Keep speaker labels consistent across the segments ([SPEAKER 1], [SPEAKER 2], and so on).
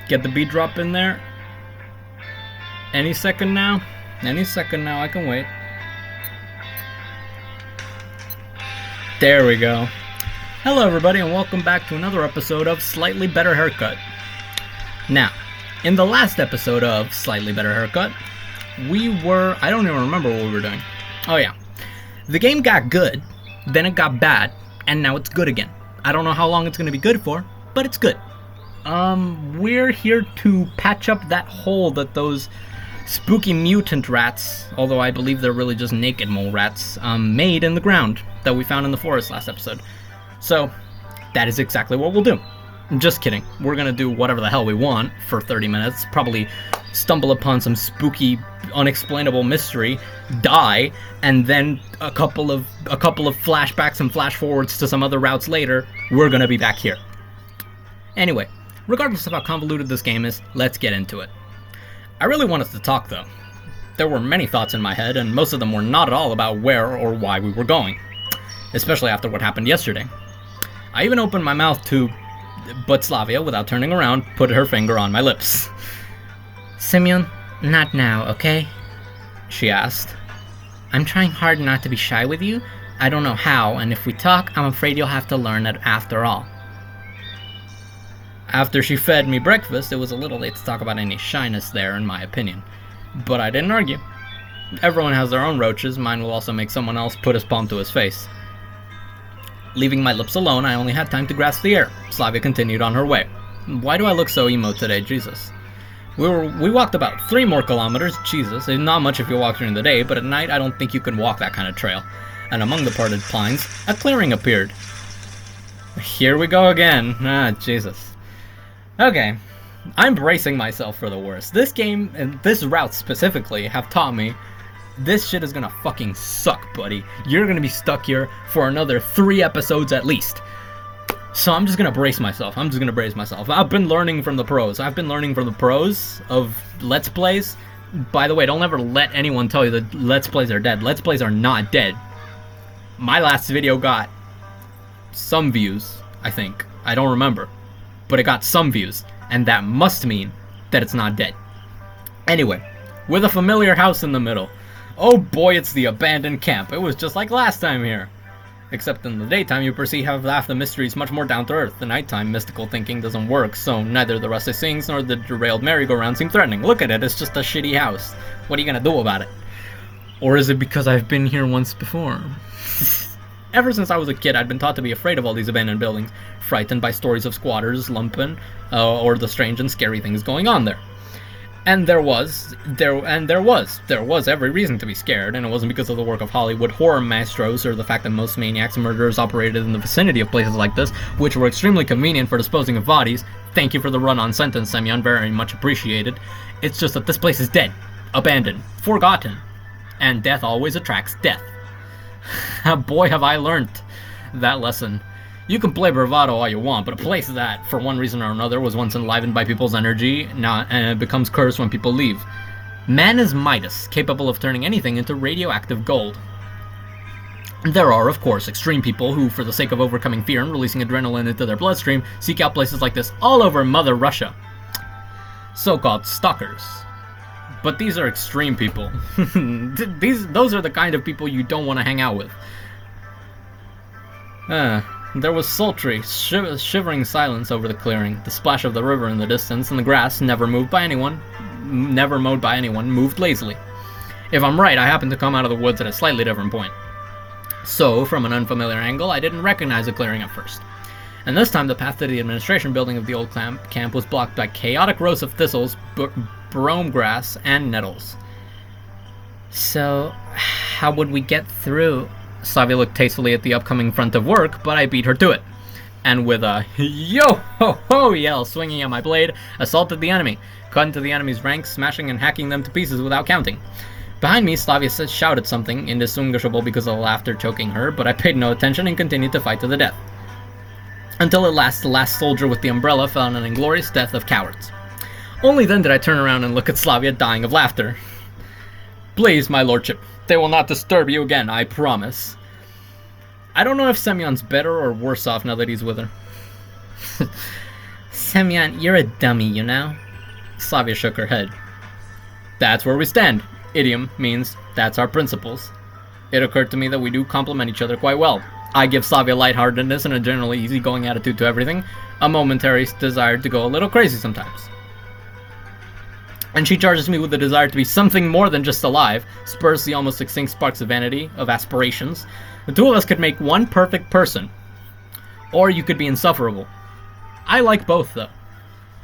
[SPEAKER 1] Get the beat drop in there. Any second now. I can wait. There we go. Hello everybody and welcome back to another episode of Slightly Better Haircut. Now, in the last episode of Slightly Better Haircut, I don't even remember what we were doing. Oh yeah. The game got good, then it got bad, and now it's good again. I don't know how long it's going to be good for, but it's good. We're here to patch up that hole that those spooky mutant rats, although I believe they're really just naked mole rats, made in the ground that we found in the forest last episode. So, that is exactly what we'll do. Just kidding. We're gonna do whatever the hell we want for 30 minutes, probably stumble upon some spooky, unexplainable mystery, die, and then a couple of flashbacks and flash forwards to some other routes later, we're gonna be back here. Anyway, regardless of how convoluted this game is, let's get into it. I really wanted to talk though. There were many thoughts in my head, and most of them were not at all about where or why we were going, especially after what happened yesterday. I even opened my mouth to, but Slavia, without turning around, put her finger on my lips.
[SPEAKER 2] Simeon, not now, okay?
[SPEAKER 1] She asked.
[SPEAKER 2] I'm trying hard not to be shy with you. I don't know how, and if we talk, I'm afraid you'll have to learn it after all.
[SPEAKER 1] After she fed me breakfast, it was a little late to talk about any shyness there, in my opinion. But I didn't argue. Everyone has their own roaches, mine will also make someone else put his palm to his face. Leaving my lips alone, I only had time to grasp the air. Slavia continued on her way. Why do I look so emo today, Jesus? We walked about 3 more kilometers, Jesus. It's not much if you walk during the day, but at night I don't think you can walk that kind of trail. And among the parted pines, a clearing appeared. Here we go again. Ah, Jesus. Okay, I'm bracing myself for the worst. This game, and this route specifically, have taught me this shit is gonna fucking suck, buddy. You're gonna be stuck here for another 3 episodes at least. So I'm just gonna brace myself. I've been learning from the pros. Of Let's Plays. By the way, don't ever let anyone tell you that Let's Plays are dead. Let's Plays are not dead. My last video got some views, I think. I don't remember. But it got some views, and that must mean that it's not dead. Anyway, with a familiar house in the middle. Oh boy, it's the abandoned camp. It was just like last time here. Except in the daytime, you perceive half the mysteries much more down to earth. The nighttime, mystical thinking doesn't work, so neither the rusty sings nor the derailed merry-go-round seem threatening. Look at it, it's just a shitty house. What are you gonna do about it? Or is it because I've been here once before? Ever since I was a kid, I'd been taught to be afraid of all these abandoned buildings, frightened by stories of squatters, lumpen, or the strange and scary things going on there. And there was every reason to be scared, and it wasn't because of the work of Hollywood horror maestros or the fact that most maniacs and murderers operated in the vicinity of places like this, which were extremely convenient for disposing of bodies. Thank you for the run-on sentence, Semyon, very much appreciated. It's just that this place is dead, abandoned, forgotten, and death always attracts death. Boy, have I learned that lesson. You can play bravado all you want, but a place that, for one reason or another, was once enlivened by people's energy, becomes cursed when people leave. Man is Midas, capable of turning anything into radioactive gold. There are, of course, extreme people who, for the sake of overcoming fear and releasing adrenaline into their bloodstream, seek out places like this all over Mother Russia. So-called stalkers. But these are extreme people. Those are the kind of people you don't want to hang out with. There was sultry, shivering silence over the clearing. The splash of the river in the distance, and the grass, never mowed by anyone, moved lazily. If I'm right, I happened to come out of the woods at a slightly different point. So, from an unfamiliar angle, I didn't recognize the clearing at first. And this time, the path to the administration building of the old camp was blocked by chaotic rows of thistles, brome grass, and nettles.
[SPEAKER 2] So, how would we get through?
[SPEAKER 1] Slavia looked tastefully at the upcoming front of work, but I beat her to it. And with a yo-ho-ho yell swinging at my blade, assaulted the enemy, cut into the enemy's ranks, smashing and hacking them to pieces without counting. Behind me, Slavia shouted something, indistinguishable because of the laughter choking her, but I paid no attention and continued to fight to the death. Until at last, the last soldier with the umbrella fell on an inglorious death of cowards. Only then did I turn around and look at Slavia dying of laughter. Please, my lordship, they will not disturb you again, I promise. I don't know if Semyon's better or worse off now that he's with her.
[SPEAKER 2] Semyon, you're a dummy, you know?
[SPEAKER 1] Slavia shook her head. That's where we stand. Idiom means that's our principles. It occurred to me that we do complement each other quite well. I give Slavia lightheartedness and a generally easygoing attitude to everything, a momentary desire to go a little crazy sometimes. And she charges me with the desire to be something more than just alive, spurs the almost extinct sparks of vanity, of aspirations. The two of us could make one perfect person. Or you could be insufferable. I like both, though.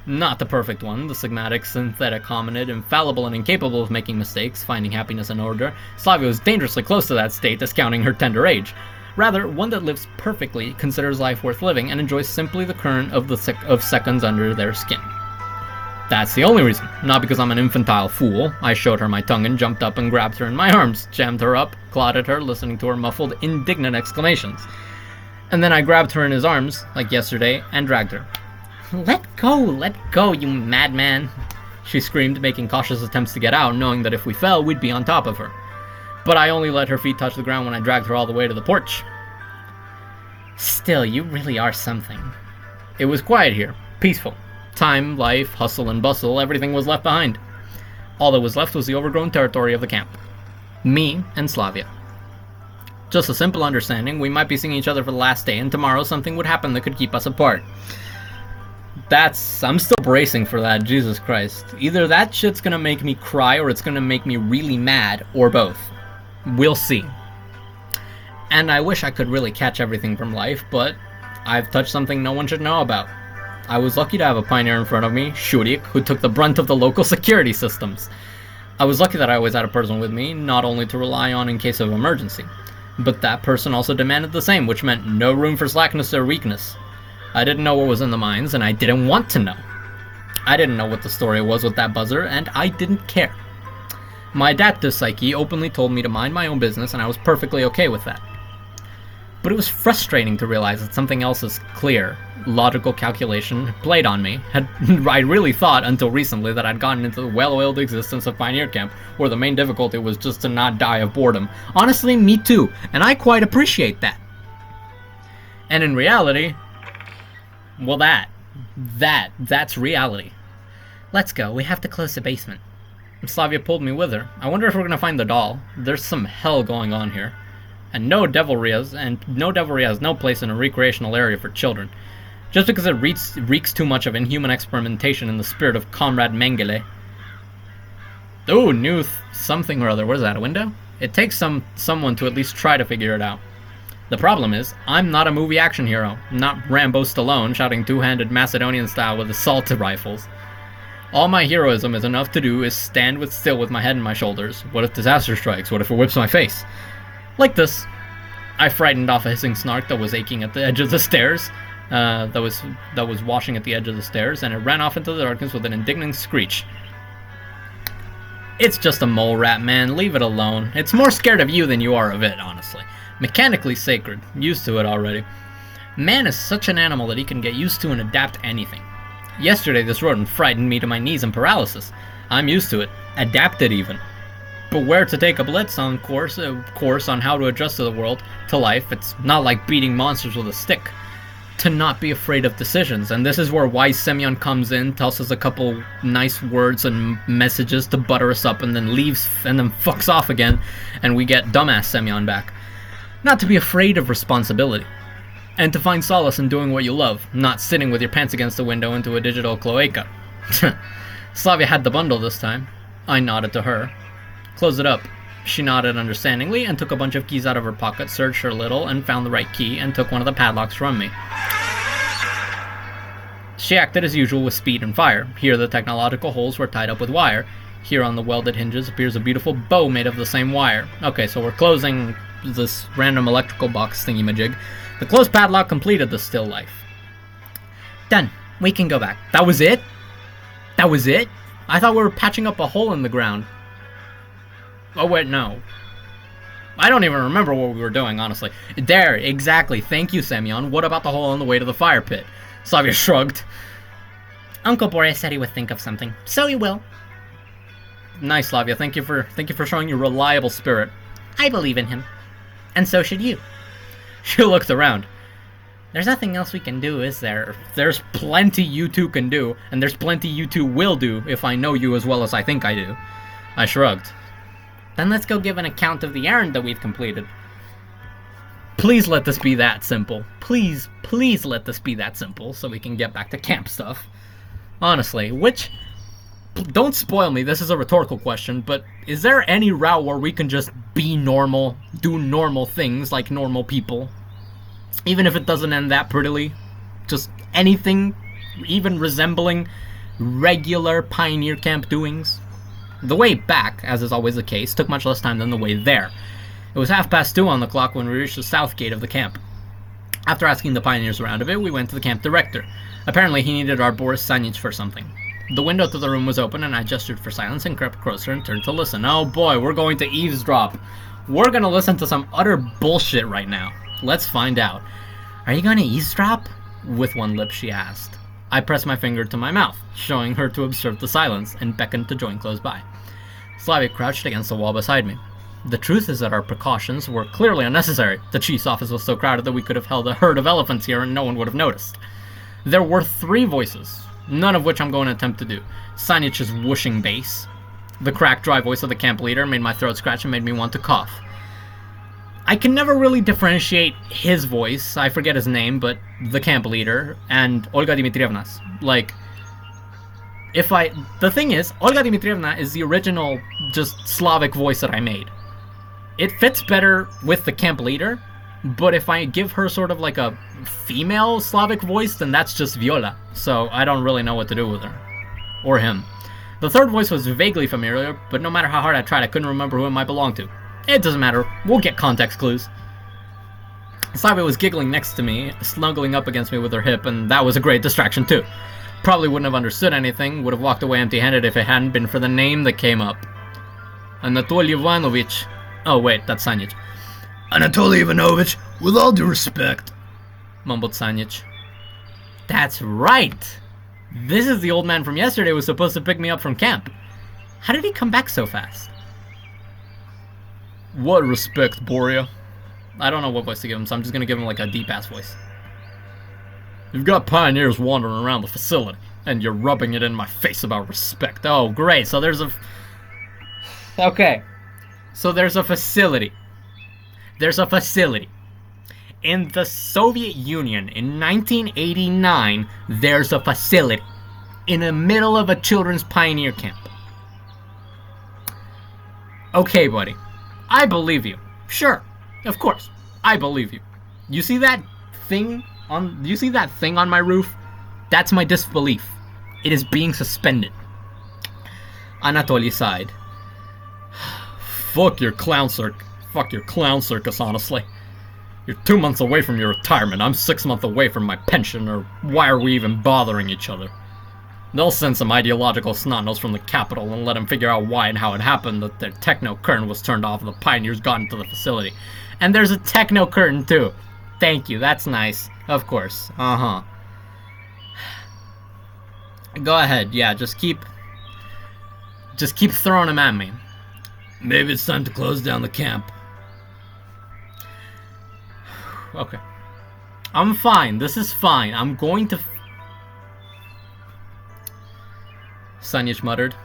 [SPEAKER 1] Not the perfect one, the phlegmatic, synthetic hominid, infallible and incapable of making mistakes, finding happiness in order. Slavia was dangerously close to that state, discounting her tender age. Rather, one that lives perfectly, considers life worth living, and enjoys simply the current of seconds under their skin. That's the only reason, not because I'm an infantile fool. I showed her my tongue and jumped up and grabbed her in my arms, jammed her up, clawed at her, listening to her muffled, indignant exclamations. And then I grabbed her in his arms, like yesterday, and dragged her.
[SPEAKER 2] Let go, you madman,
[SPEAKER 1] she screamed, making cautious attempts to get out, knowing that if we fell, we'd be on top of her. But I only let her feet touch the ground when I dragged her all the way to the porch.
[SPEAKER 2] Still, you really are something.
[SPEAKER 1] It was quiet here, peaceful. Time, life, hustle and bustle, everything was left behind. All that was left was the overgrown territory of the camp. Me and Slavia. Just a simple understanding, we might be seeing each other for the last day, and tomorrow something would happen that could keep us apart. I'm still bracing for that, Jesus Christ. Either that shit's gonna make me cry, or it's gonna make me really mad, or both. We'll see. And I wish I could really catch everything from life, but I've touched something no one should know about. I was lucky to have a pioneer in front of me, Shurik, who took the brunt of the local security systems. I was lucky that I always had a person with me, not only to rely on in case of emergency, but that person also demanded the same, which meant no room for slackness or weakness. I didn't know what was in the mines, and I didn't want to know. I didn't know what the story was with that buzzer, and I didn't care. My adaptive psyche openly told me to mind my own business, and I was perfectly okay with that. But it was frustrating to realize that something else's clear, logical calculation played on me. I really thought, until recently, that I'd gotten into the well-oiled existence of Pioneer Camp, where the main difficulty was just to not die of boredom. Honestly, me too, and I quite appreciate that. And in reality, well, that's reality.
[SPEAKER 2] Let's go, we have to close the basement.
[SPEAKER 1] Slavia pulled me with her. I wonder if we're gonna find the doll. There's some hell going on here. And no devilry has no place in a recreational area for children. Just because it reeks too much of inhuman experimentation in the spirit of Comrade Mengele. Ooh, new something or other. What is that, a window? It takes someone to at least try to figure it out. The problem is, I'm not a movie action hero. I'm not Rambo Stallone shouting two-handed Macedonian style with assault rifles. All my heroism is enough to do is stand still with my head in my shoulders. What if disaster strikes? What if it whips my face? Like this. I frightened off a hissing snark that was aching at the edge of the stairs. That was washing at the edge of the stairs, and it ran off into the darkness with an indignant screech. It's just a mole rat, man. Leave it alone. It's more scared of you than you are of it, honestly. Mechanically sacred. Used to it already. Man is such an animal that he can get used to and adapt to anything. Yesterday, this rodent frightened me to my knees and paralysis. I'm used to it. Adapted, even. But where to take a blitz on course on how to adjust to the world, to life, it's not like beating monsters with a stick. To not be afraid of decisions, and this is where wise Semyon comes in, tells us a couple nice words and messages to butter us up, and then leaves, and then fucks off again, and we get dumbass Semyon back. Not to be afraid of responsibility. And to find solace in doing what you love, not sitting with your pants against the window into a digital cloaca. Slavia had the bundle this time. I nodded to her. Close it up. She nodded understandingly and took a bunch of keys out of her pocket, searched her little, and found the right key, and took one of the padlocks from me. She acted as usual with speed and fire. Here the technological holes were tied up with wire. Here on the welded hinges appears a beautiful bow made of the same wire. Okay, so we're closing this random electrical box thingy-majig. The closed padlock completed the still life.
[SPEAKER 2] Done. We can go back.
[SPEAKER 1] That was it? That was it? I thought we were patching up a hole in the ground. Oh, wait, no. I don't even remember what we were doing, honestly. There, exactly. Thank you, Semyon. What about the hole on the way to the fire pit? Slavia shrugged.
[SPEAKER 2] Uncle Boris said he would think of something, so he will.
[SPEAKER 1] Nice, Slavia. Thank you for showing your reliable spirit.
[SPEAKER 2] I believe in him. And so should you.
[SPEAKER 1] She looked around.
[SPEAKER 2] There's nothing else we can do, is there?
[SPEAKER 1] There's plenty you two can do, and there's plenty you two will do if I know you as well as I think I do. I shrugged.
[SPEAKER 2] Then let's go give an account of the errand that we've completed.
[SPEAKER 1] Please let this be that simple. Please let this be that simple so we can get back to camp stuff. Honestly, don't spoil me, this is a rhetorical question, but is there any route where we can just be normal, do normal things like normal people? Even if it doesn't end that prettily? Just anything, even resembling regular pioneer camp doings? The way back, as is always the case, took much less time than the way there. It was 2:30 on the clock when we reached the south gate of the camp. After asking the pioneers around a bit, we went to the camp director. Apparently he needed our Boris Sanyich for something. The window to the room was open, and I gestured for silence and crept closer and turned to listen. Oh boy, we're going to eavesdrop. We're gonna listen to some utter bullshit right now. Let's find out.
[SPEAKER 2] Are you gonna eavesdrop?
[SPEAKER 1] With one lip, she asked. I pressed my finger to my mouth, showing her to observe the silence, and beckoned to join close by. Slavia crouched against the wall beside me. The truth is that our precautions were clearly unnecessary. The chief's office was so crowded that we could have held a herd of elephants here and no one would have noticed. There were 3 voices, none of which I'm going to attempt to do. Sanich's whooshing bass. The cracked, dry voice of the camp leader made my throat scratch and made me want to cough. I can never really differentiate his voice, I forget his name, but the camp leader, and Olga Dmitrievna's. The thing is, Olga Dmitrievna is the original, just Slavic voice that I made. It fits better with the camp leader, but if I give her sort of like a female Slavic voice, then that's just Viola, so I don't really know what to do with her. Or him. The third voice was vaguely familiar, but no matter how hard I tried, I couldn't remember who it might belong to. It doesn't matter, we'll get context clues. Slavia was giggling next to me, snuggling up against me with her hip, and that was a great distraction too. Probably wouldn't have understood anything, would have walked away empty-handed if it hadn't been for the name that came up. Anatoly Ivanovich. Oh wait, that's Sanyich.
[SPEAKER 3] Anatoly Ivanovich, with all due respect,
[SPEAKER 1] mumbled Sanyich. That's right! This is the old man from yesterday who was supposed to pick me up from camp. How did he come back so fast? What respect, Boria? I don't know what voice to give him, so I'm just gonna give him like a deep-ass voice. You've got pioneers wandering around the facility, and you're rubbing it in my face about respect. Oh, great, so there's a... Okay. So there's a facility. There's a facility. In the Soviet Union, in 1989, there's a facility. In the middle of a children's pioneer camp. Okay, buddy. I believe you. Sure. Of course. I believe you. You see that thing on my roof? That's my disbelief. It is being suspended. Anatoly sighed. Fuck your clown circus, honestly. You're 2 months away from your retirement. I'm 6 months away from my pension, or why are we even bothering each other? They'll send some ideological snot-nose from the capital and let them figure out why and how it happened that their techno curtain was turned off and the pioneers got into the facility. And there's a techno curtain too. Thank you, that's nice. Of course. Uh-huh. Go ahead, yeah, just keep throwing them at me.
[SPEAKER 3] Maybe it's time to close down the camp.
[SPEAKER 1] Okay. I'm fine. This is fine. I'm going to... Sanyich muttered.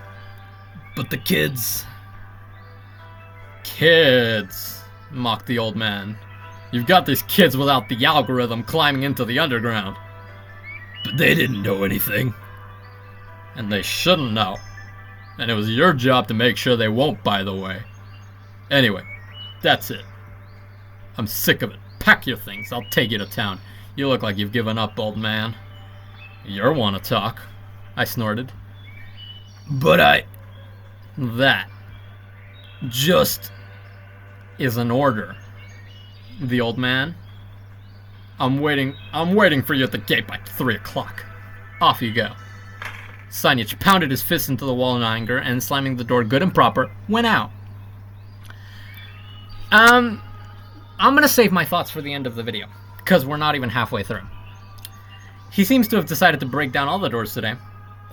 [SPEAKER 3] But the kids...
[SPEAKER 1] Kids, mocked the old man. You've got these kids without the algorithm climbing into the underground.
[SPEAKER 3] But they didn't know anything.
[SPEAKER 1] And they shouldn't know. And it was your job to make sure they won't, by the way. Anyway, that's it. I'm sick of it. Pack your things. I'll take you to town. You look like you've given up, old man. You're one to talk, I snorted.
[SPEAKER 3] But
[SPEAKER 1] That just is an order. The old man. I'm waiting for you at the gate by 3 o'clock. Off you go. Sanyich pounded his fist into the wall in anger and, slamming the door good and proper, went out. I'm gonna save my thoughts for the end of the video, because we're not even halfway through. He seems to have decided to break down all the doors today.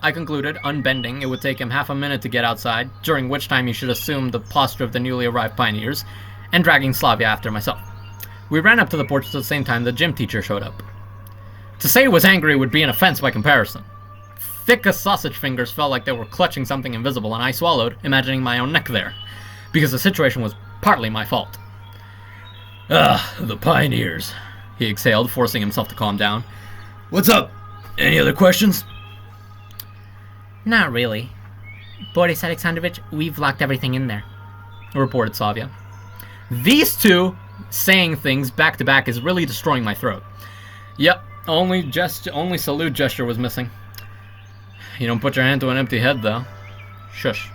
[SPEAKER 1] I concluded, unbending, it would take him half a minute to get outside, during which time he should assume the posture of the newly arrived pioneers, and dragging Slavia after myself. We ran up to the porch at the same time the gym teacher showed up. To say he was angry would be an offense by comparison. Thick as sausage fingers felt like they were clutching something invisible, and I swallowed, imagining my own neck there. Because the situation was partly my fault.
[SPEAKER 3] The pioneers.
[SPEAKER 1] He exhaled, forcing himself to calm down.
[SPEAKER 3] What's up? Any other questions?
[SPEAKER 2] Not really. Boris Alexandrovich, we've locked everything in there,
[SPEAKER 1] reported Savia. These two saying things back to back is really destroying my throat. Yep, only salute gesture was missing. You don't put your hand to an empty head, though. Shush.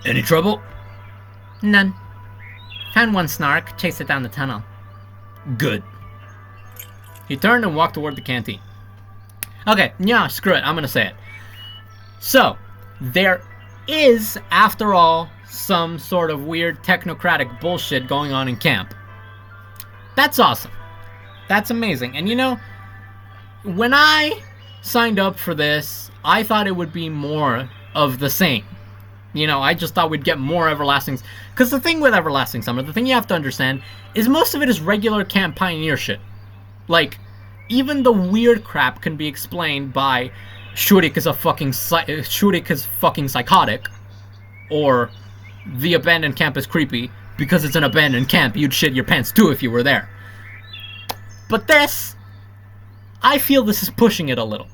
[SPEAKER 3] Any trouble?
[SPEAKER 2] None. Found one snark, chased it down the tunnel.
[SPEAKER 3] Good.
[SPEAKER 1] He turned and walked toward the canteen. Okay, yeah, screw it, I'm gonna say it. So, there is, after all, some sort of weird technocratic bullshit going on in camp. That's awesome. That's amazing. And you know, when I signed up for this, I thought it would be more of the same. You know, I just thought we'd get more Everlasting... Because the thing with Everlasting Summer, the thing you have to understand, is most of it is regular camp pioneer shit. Like, even the weird crap can be explained by Shurik is fucking psychotic, or the abandoned camp is creepy, because it's an abandoned camp, you'd shit your pants too if you were there. But this, I feel this is pushing it a little.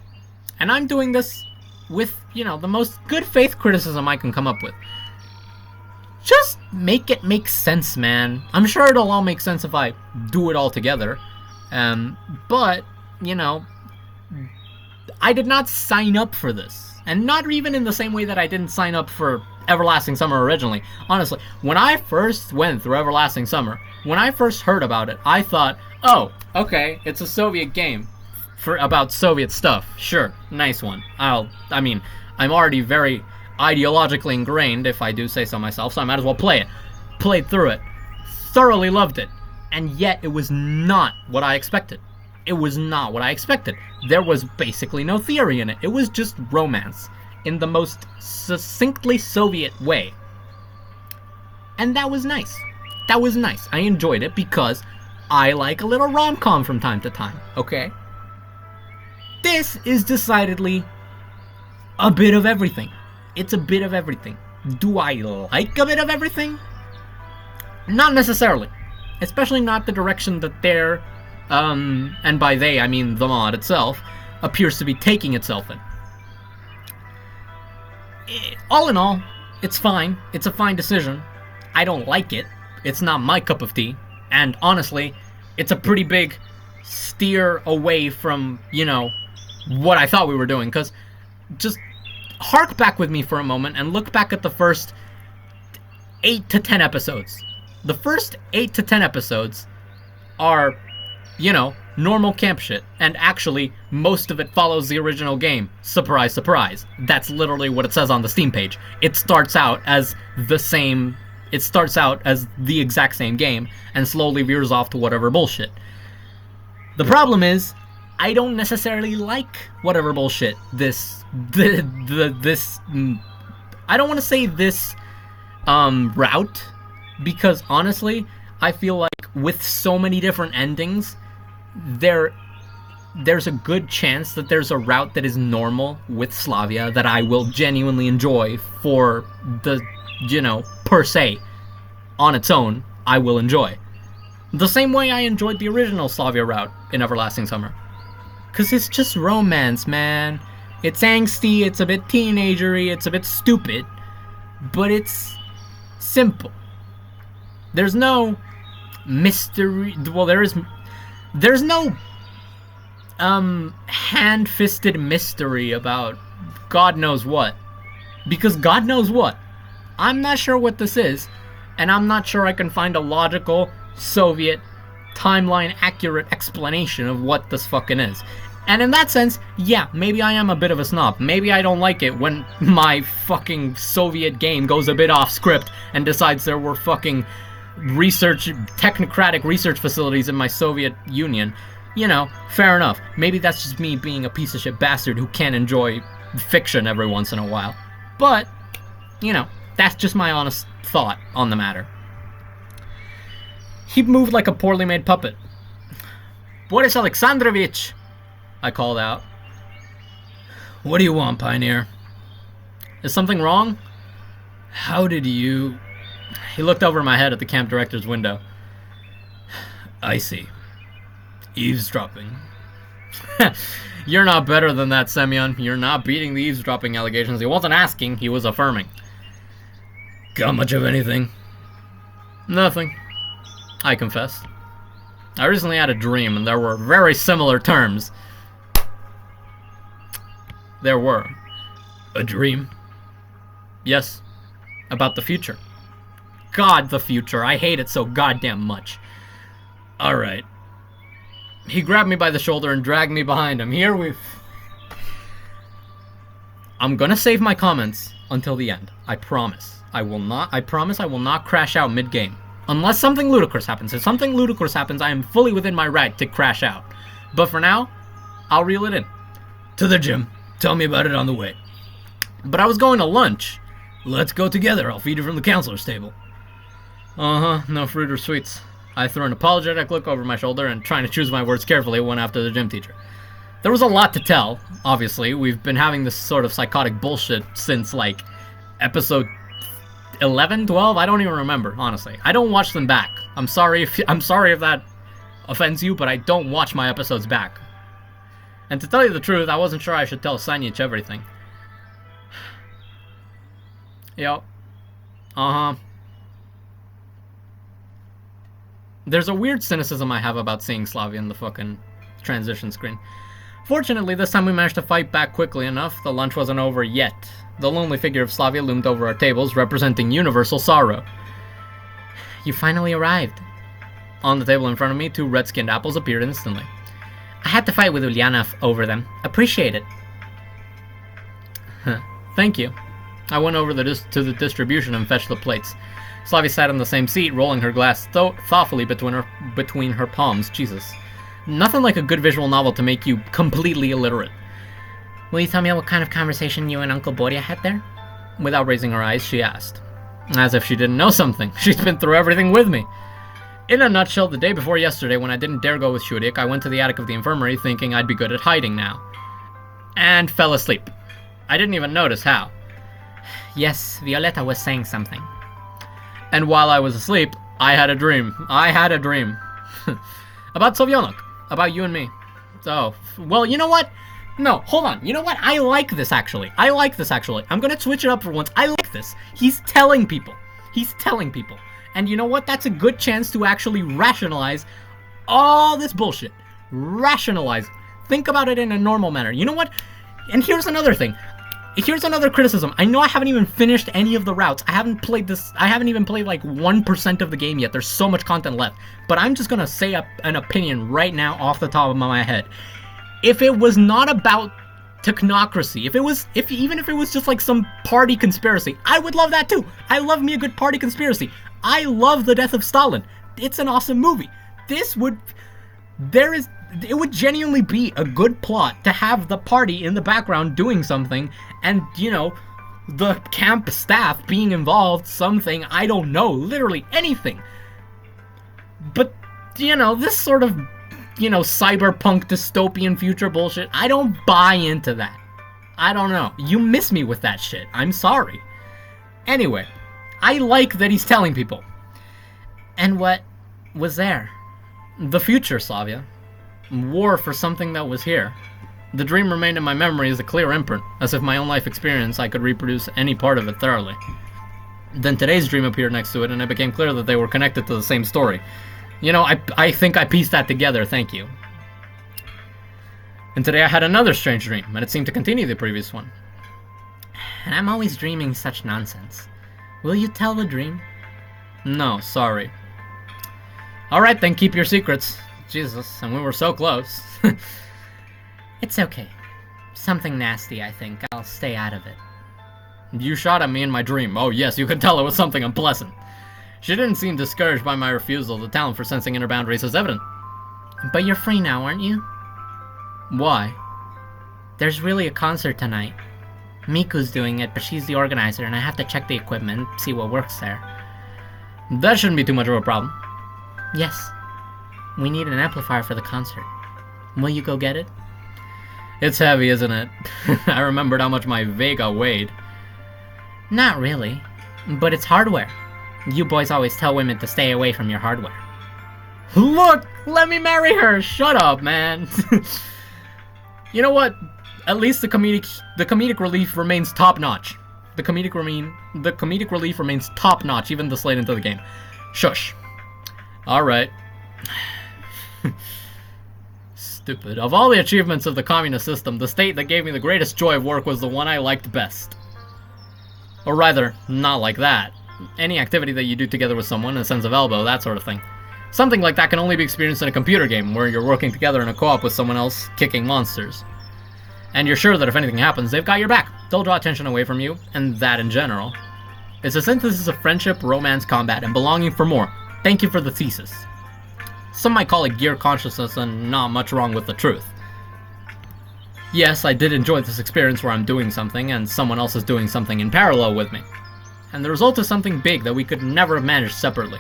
[SPEAKER 1] And I'm doing this with, you know, the most good faith criticism I can come up with. Just make it make sense, man. I'm sure it'll all make sense if I do it all together. But, you know, I did not sign up for this. And not even in the same way that I didn't sign up for Everlasting Summer originally. Honestly, when I first went through Everlasting Summer, when I first heard about it, I thought, oh, okay, it's a Soviet game about Soviet stuff. Sure, nice one. I'm already very ideologically ingrained, if I do say so myself, so I might as well play it. Played through it. Thoroughly loved it. And yet, it was not what I expected. It was not what I expected. There was basically no theory in it. It was just romance. In the most succinctly Soviet way. And that was nice. That was nice. I enjoyed it because I like a little rom-com from time to time, okay? This is decidedly a bit of everything. It's a bit of everything. Do I like a bit of everything? Not necessarily. Especially not the direction that they're, and by they I mean the mod itself, appears to be taking itself in. All in all, it's fine. It's a fine decision. I don't like it. It's not my cup of tea. And honestly, it's a pretty big steer away from, you know, what I thought we were doing. Because just hark back with me for a moment and look back at the first 8 to 10 episodes. The first 8 to 10 episodes are, you know, normal camp shit. And actually, most of it follows the original game. Surprise, surprise. That's literally what it says on the Steam page. It starts out as the same... It starts out as the exact same game and slowly veers off to whatever bullshit. The problem is, I don't necessarily like whatever bullshit this I don't want to say this route, because honestly, I feel like with so many different endings, there's a good chance that there's a route that is normal with Slavia that I will genuinely enjoy for the, you know, per se, on its own, I will enjoy. The same way I enjoyed the original Slavia route in Everlasting Summer. Because it's just romance, man. It's angsty, it's a bit teenagery, it's a bit stupid, but it's simple. There's no mystery, well, there's no hand-fisted mystery about God knows what. Because God knows what. I'm not sure what this is, and I'm not sure I can find a logical, Soviet, timeline-accurate explanation of what this fucking is. And in that sense, yeah, maybe I am a bit of a snob. Maybe I don't like it when my fucking Soviet game goes a bit off script and decides there were fucking technocratic research facilities in my Soviet Union. You know, fair enough. Maybe that's just me being a piece of shit bastard who can't enjoy fiction every once in a while. But, you know, that's just my honest thought on the matter. He moved like a poorly made puppet. Boris Alexandrovich! I called out.
[SPEAKER 3] What do you want, Pioneer?
[SPEAKER 1] Is something wrong?
[SPEAKER 3] How did you...
[SPEAKER 1] He looked over my head at the camp director's window.
[SPEAKER 3] I see. Eavesdropping.
[SPEAKER 1] You're not better than that, Semyon. You're not beating the eavesdropping allegations. He wasn't asking, he was affirming.
[SPEAKER 3] Got much of anything?
[SPEAKER 1] Nothing. I confessed. I recently had a dream, and there were very similar terms. There were.
[SPEAKER 3] A dream?
[SPEAKER 1] Yes. About the future. God, the future. I hate it so goddamn much.
[SPEAKER 3] Alright.
[SPEAKER 1] He grabbed me by the shoulder and dragged me behind him. I'm gonna save my comments until the end. I promise. I promise I will not crash out mid-game. Unless something ludicrous happens. If something ludicrous happens, I am fully within my right to crash out. But for now, I'll reel it in.
[SPEAKER 3] To the gym. Tell me about it on the way.
[SPEAKER 1] But I was going to lunch.
[SPEAKER 3] Let's go together. I'll feed you from the counselor's table.
[SPEAKER 1] No fruit or sweets. I threw an apologetic look over my shoulder and, trying to choose my words carefully, went after the gym teacher. There was a lot to tell, obviously. We've been having this sort of psychotic bullshit since, like, episode 11, 12? I don't even remember, honestly. I don't watch them back. I'm sorry if that offends you, but I don't watch my episodes back. And to tell you the truth, I wasn't sure I should tell Sanyich everything. Yep. There's a weird cynicism I have about seeing Slavia in the fucking transition screen. Fortunately, this time we managed to fight back quickly enough. The lunch wasn't over yet. The lonely figure of Slavia loomed over our tables, representing universal sorrow. You finally arrived. On the table in front of me, 2 red-skinned apples appeared instantly. I had to fight with Ulyanov over them. Appreciate it. Thank you. I went over to the distribution and fetched the plates. Slavia sat in the same seat, rolling her glass thoughtfully between her palms. Jesus. Nothing like a good visual novel to make you completely illiterate.
[SPEAKER 2] Will you tell me what kind of conversation you and Uncle Borya had there?
[SPEAKER 1] Without raising her eyes, she asked. As if she didn't know something. She's been through everything with me. In a nutshell, the day before yesterday, when I didn't dare go with Shudik, I went to the attic of the infirmary thinking I'd be good at hiding now. And fell asleep. I didn't even notice how.
[SPEAKER 2] Yes, Violetta was saying something.
[SPEAKER 1] And while I was asleep, I had a dream. About Sovyanok. About you and me. So, well, you know what? No, hold on. You know what? I like this, actually. I'm gonna switch it up for once. I like this. He's telling people. And you know what? That's a good chance to actually rationalize all this bullshit. Rationalize it. Think about it in a normal manner. You know what? And here's another thing. Here's another criticism. I know I haven't even finished any of the routes. I haven't even played like 1% of the game yet. There's so much content left. But I'm just gonna say an opinion right now off the top of my head. If it was not about technocracy, even if it was just like some party conspiracy, I would love that too. I love me a good party conspiracy. I love The Death of Stalin. It's an awesome movie. It would genuinely be a good plot to have the party in the background doing something, and, you know, the camp staff being involved, something, I don't know, literally anything. But, you know, this sort of, you know, cyberpunk dystopian future bullshit, I don't buy into that. I don't know. You miss me with that shit. I'm sorry. Anyway, I like that he's telling people.
[SPEAKER 2] And what was there?
[SPEAKER 1] The future, Slavia. War for something that was here. The dream remained in my memory as a clear imprint, as if my own life experience I could reproduce any part of it thoroughly. Then today's dream appeared next to it, and it became clear that they were connected to the same story. You know, I think I pieced that together, thank you. And today I had another strange dream, and it seemed to continue the previous one.
[SPEAKER 2] And I'm always dreaming such nonsense. Will you tell the dream?
[SPEAKER 1] No, sorry. Alright then, keep your secrets. Jesus, and we were so close.
[SPEAKER 2] It's okay. Something nasty, I think. I'll stay out of it.
[SPEAKER 1] You shot at me in my dream. Oh yes, you could tell it was something unpleasant. She didn't seem discouraged by my refusal. The talent for sensing inner boundaries is evident.
[SPEAKER 2] But you're free now, aren't you?
[SPEAKER 1] Why?
[SPEAKER 2] There's really a concert tonight. Miku's doing it, but she's the organizer, and I have to check the equipment, see what works there.
[SPEAKER 1] That shouldn't be too much of a problem.
[SPEAKER 2] Yes. We need an amplifier for the concert. Will you go get it?
[SPEAKER 1] It's heavy, isn't it? I remembered how much my Vega weighed.
[SPEAKER 2] Not really, but it's hardware. You boys always tell women to stay away from your hardware.
[SPEAKER 1] Look! Let me marry her! Shut up, man! You know what? At least the comedic relief remains top-notch. The comedic relief remains top-notch, even this late into the game. Shush. Alright. Stupid. Of all the achievements of the communist system, the state that gave me the greatest joy of work was the one I liked best. Or rather, not like that. Any activity that you do together with someone, a sense of elbow, that sort of thing. Something like that can only be experienced in a computer game, where you're working together in a co-op with someone else kicking monsters. And you're sure that if anything happens, they've got your back. They'll draw attention away from you, and that in general. It's a synthesis of friendship, romance, combat, and belonging for more. Thank you for the thesis. Some might call it gear consciousness, and not much wrong with the truth. Yes, I did enjoy this experience where I'm doing something, and someone else is doing something in parallel with me. And the result is something big that we could never have managed separately.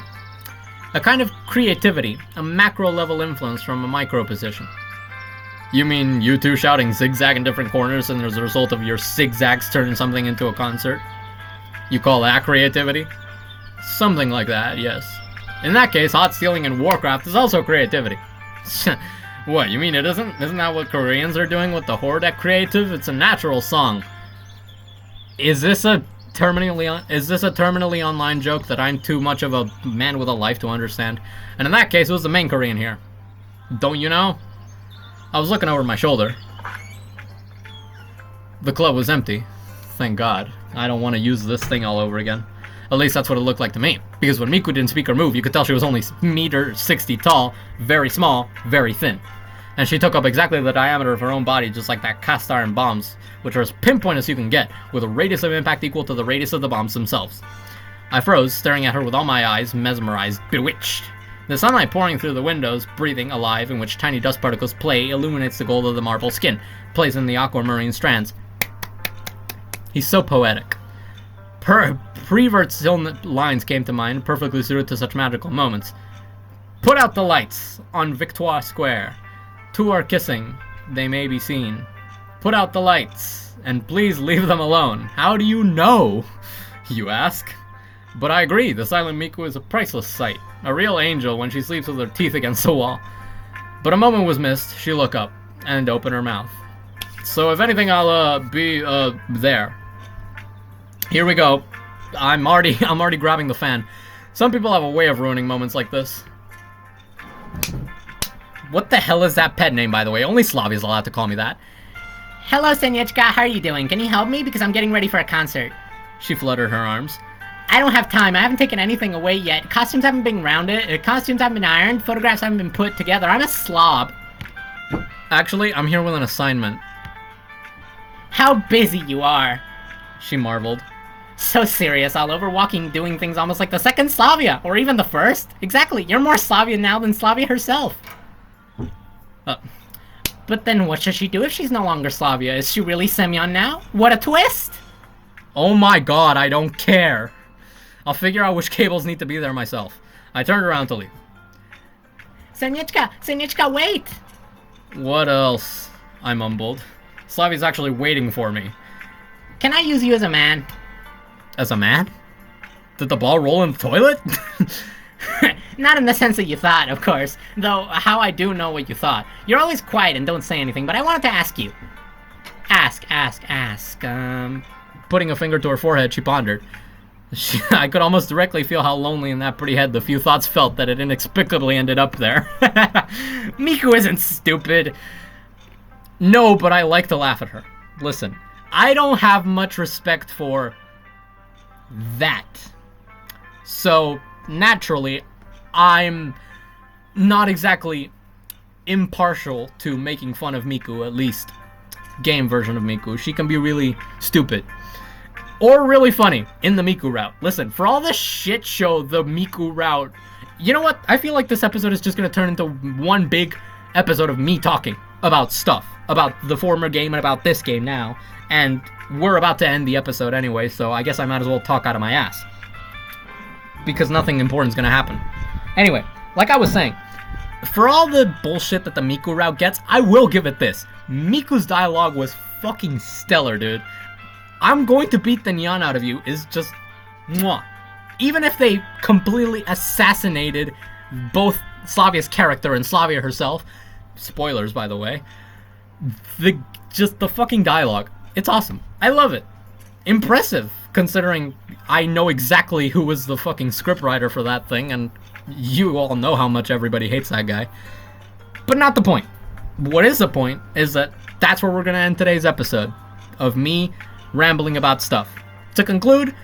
[SPEAKER 1] A kind of creativity, a macro-level influence from a micro-position. You mean you two shouting zigzag in different corners and as a result of your zigzags turning something into a concert? You call that creativity? Something like that, yes. In that case, hot stealing in Warcraft is also creativity. What, you mean it isn't? Isn't that what Koreans are doing with the Hordek creative? It's a natural song. Is this a terminally online joke that I'm too much of a man with a life to understand? And in that case, who's the main Korean here? Don't you know? I was looking over my shoulder. The club was empty. Thank God. I don't want to use this thing all over again. At least that's what it looked like to me. Because when Miku didn't speak or move, you could tell she was only 1.60 m tall, very small, very thin. And she took up exactly the diameter of her own body, just like that cast iron bombs, which are as pinpoint as you can get, with a radius of impact equal to the radius of the bombs themselves. I froze, staring at her with all my eyes, mesmerized, bewitched. The sunlight pouring through the windows, breathing, alive, in which tiny dust particles play, illuminates the gold of the marble skin, plays in the aquamarine strands. He's so poetic. Prevert's lines came to mind, perfectly suited to such magical moments. Put out the lights on Victoire Square. Two are kissing. They may be seen. Put out the lights, and please leave them alone. How do you know? You ask. But I agree, the silent Miku is a priceless sight. A real angel when she sleeps with her teeth against the wall. But a moment was missed. She looked up, and opened her mouth. So if anything, I'll, be, there. Here we go. I'm already grabbing the fan. Some people have a way of ruining moments like this. What the hell is that pet name, by the way? Only Slavia's allowed to call me that.
[SPEAKER 2] Hello, Senyechka, how are you doing? Can you help me? Because I'm getting ready for a concert.
[SPEAKER 1] She fluttered her arms.
[SPEAKER 2] I don't have time. I haven't taken anything away yet. Costumes haven't been rounded. Costumes haven't been ironed. Photographs haven't been put together. I'm a slob.
[SPEAKER 1] Actually, I'm here with an assignment.
[SPEAKER 2] How busy you are.
[SPEAKER 1] She marveled.
[SPEAKER 2] So serious all over, walking, doing things almost like the second Slavia, or even the first. Exactly, you're more Slavia now than Slavia herself. But then what should she do if she's no longer Slavia? Is she really Semyon now? What a twist!
[SPEAKER 1] Oh my god, I don't care. I'll figure out which cables need to be there myself. I turned around to leave.
[SPEAKER 2] Senyechka, wait!
[SPEAKER 1] What else? I mumbled. Slavia's actually waiting for me.
[SPEAKER 2] Can I use you as a man?
[SPEAKER 1] As a man? Did the ball roll in the toilet?
[SPEAKER 2] Not in the sense that you thought, of course. Though, how I do know what you thought. You're always quiet and don't say anything, but I wanted to ask you. Ask.
[SPEAKER 1] Putting a finger to her forehead, she pondered. I could almost directly feel how lonely in that pretty head the few thoughts felt that it inexplicably ended up there. Miku isn't stupid. No, but I like to laugh at her. Listen, I don't have much respect for that. So, naturally, I'm not exactly impartial to making fun of Miku, at least game version of Miku. She can be really stupid. Or really funny in the Miku route. Listen, for all the shit show the Miku route, you know what? I feel like this episode is just going to turn into one big episode of me talking about stuff. About the former game and about this game now. And we're about to end the episode anyway, so I guess I might as well talk out of my ass. Because nothing important is going to happen. Anyway, like I was saying, For all the bullshit that the Miku route gets, I will give it this. Miku's dialogue was fucking stellar, dude. I'm going to beat the neon out of you is just mwah. Even if they completely assassinated both Slavia's character and Slavia herself, spoilers by the way, the fucking dialogue, it's awesome. I love it. Impressive, considering I know exactly who was the fucking scriptwriter for that thing, and you all know how much everybody hates that guy. But not the point. What is the point is that that's where we're gonna end today's episode of me rambling about stuff. To conclude,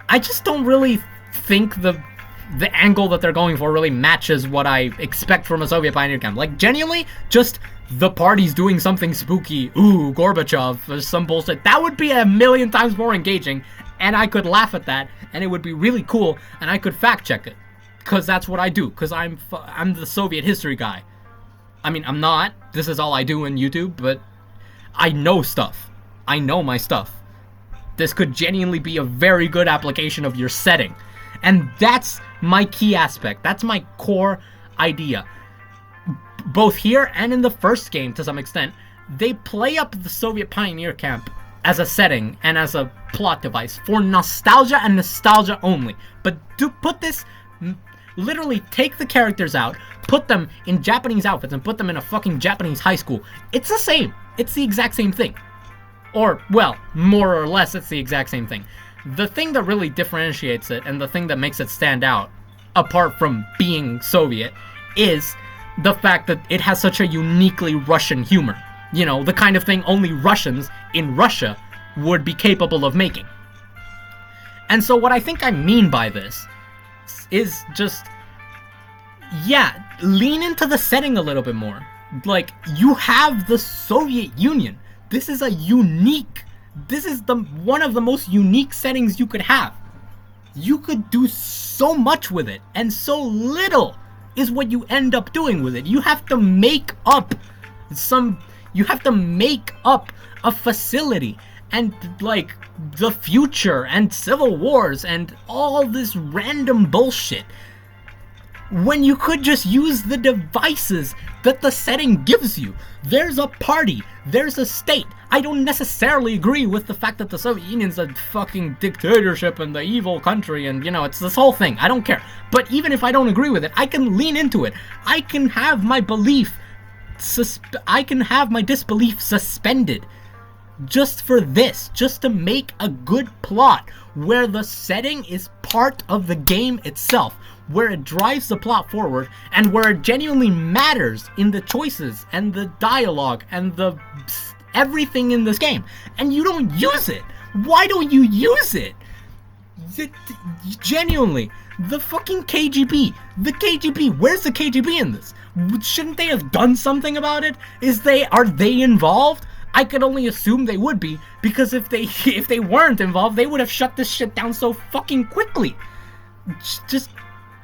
[SPEAKER 1] I just don't really think the angle that they're going for really matches what I expect from a Soviet pioneer camp. Like, genuinely, just the party's doing something spooky. Ooh, Gorbachev, or some bullshit. That would be a million times more engaging, and I could laugh at that, and it would be really cool, and I could fact check it. Because that's what I do, because I'm the Soviet history guy. I mean, I'm not. This is all I do in YouTube, but I know stuff. I know my stuff. This could genuinely be a very good application of your setting. And that's my key aspect. That's my core idea. Both here and in the first game, to some extent, they play up the Soviet pioneer camp as a setting and as a plot device for nostalgia and nostalgia only. But do put this... Literally take the characters out, put them in Japanese outfits, and put them in a fucking Japanese high school. It's the same. It's the exact same thing. Or, well, more or less, it's the exact same thing. The thing that really differentiates it, and the thing that makes it stand out, apart from being Soviet, is the fact that it has such a uniquely Russian humor. You know, the kind of thing only Russians in Russia would be capable of making. And so what I think I mean by this is just, yeah, lean into the setting a little bit more. Like, you have the Soviet Union. This is one of the most unique settings you could have. You could do so much with it, and so little is what you end up doing with it. You have to make up a facility, and like the future and civil wars and all this random bullshit, when you could just use the devices that the setting gives you. There's a party, there's a state. I don't necessarily agree with the fact that the Soviet Union's a fucking dictatorship and the evil country, and you know, it's this whole thing. I don't care. But even if I don't agree with it, I can lean into it. I can have my belief I can have my disbelief suspended just for this, just to make a good plot where the setting is part of the game itself, where it drives the plot forward, and where it genuinely matters in the choices and the dialogue and the everything in this game. And you don't use it. Why don't you use it? Genuinely, the fucking KGB. The KGB. Where's the KGB in this? Shouldn't they have done something about it? Are they involved? I could only assume they would be, because if they weren't involved, they would have shut this shit down so fucking quickly. Just,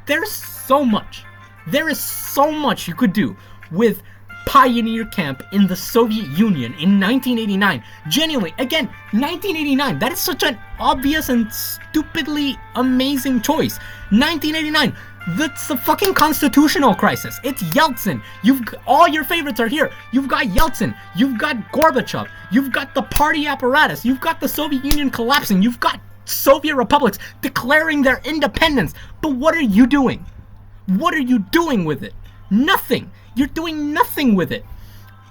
[SPEAKER 1] there's so much. There is so much you could do with Pioneer Camp in the Soviet Union in 1989. Genuinely, again, 1989, that is such an obvious and stupidly amazing choice. 1989, that's the fucking constitutional crisis. It's Yeltsin. All your favorites are here. You've got Yeltsin. You've got Gorbachev. You've got the party apparatus. You've got the Soviet Union collapsing. You've got Soviet republics declaring their independence. But what are you doing? What are you doing with it? Nothing. You're doing nothing with it.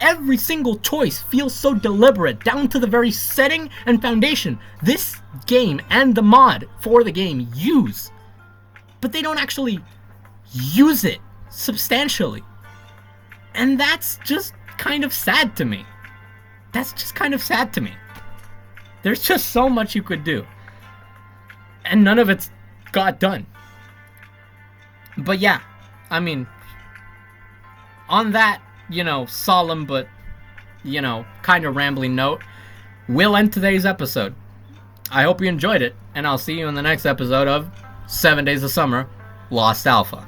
[SPEAKER 1] Every single choice feels so deliberate, down to the very setting and foundation this game and the mod for the game use. But they don't actually use it substantially. And that's just kind of sad to me. That's just kind of sad to me. There's just so much you could do. And none of it's got done. But yeah, I mean, on that, solemn but, kind of rambling note, we'll end today's episode. I hope you enjoyed it, and I'll see you in the next episode of 7 Days of Summer, Lost Alpha.